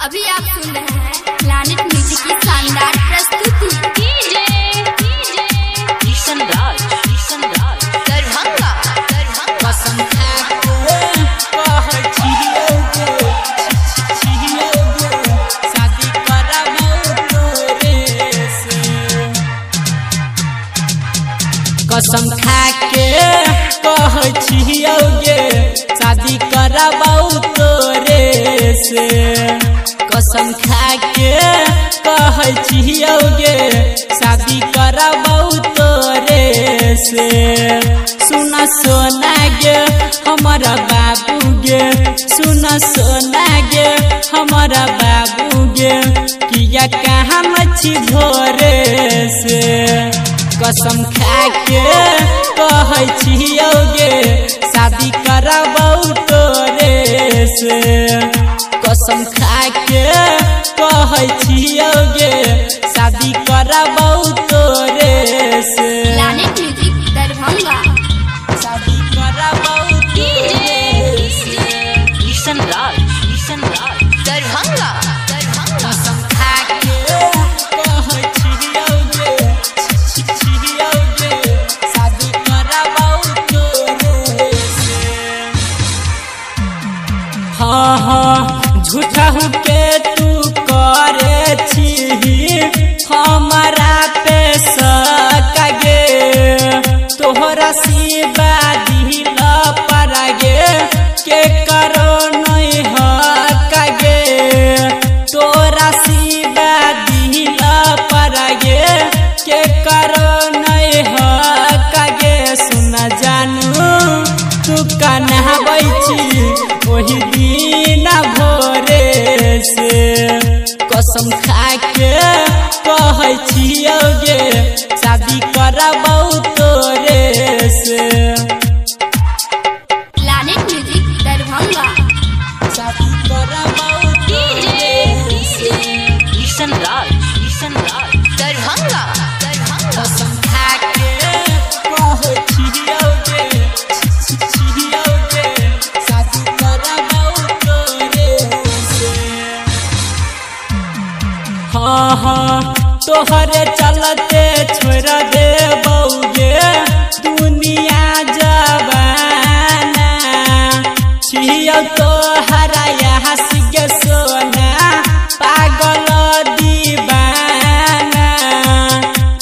अभी आप सुन रहे हैं प्लैनेट म्यूजिक की शानदार प्रस्तुति। किशन राज दरभंगा कसम खा के कहै छियै शादी करबौ तोरे से। कसम खा के कहै छियै शादी करबौ तोरे से। कसम खा के कहै छियै शादी करबौ तोरे से। सुना सोना गे हमारा बाबू गे, सुना सोना गे हमारा बाबू गे, किया कहाँ मच्छी भोरे से। कसम खा के कहै छियै शादी करबौ तोरे से। कसम खा के कहै छियै शादी करबौ तोरे से। प्लैनेट म्यूजिक दरभंगा शादी करबौ तोरे से। किशन राज दरभंगा कसम खा के कहै छियै शादी करबौ तोरे से। हाँ झूठा के तू करे छी हमारा पे शक गे, तोहरा सिवा दिल पर गे के करो नहीं हक गे। तोरा सिवा दिल पर गे के करो नहीं हक गे। सुन जानू तू कन्हबै छी ओही दिन भोरे से। कसम खा के कहै छियै शादी करबौ तोरे से। प्लैनेट म्यूजिक दरभंगा शादी करबौ तोरे से। किशन राज दरभंगा कसम खा के कहै छियै शादी करबौ तोरे से। हाँ तोहरे चलते छोड़ देबौ गे दुनिया जवाना। छियौ तोहरा हंस के सोना पागल दीवाना।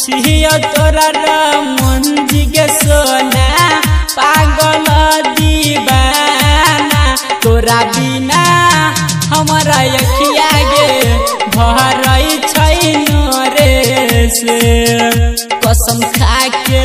छियौ तोरा रमंजी के सोना पागल दीवाना। तोरा बिना हमारा अखिया गे भरै छै रे से। कसम खा के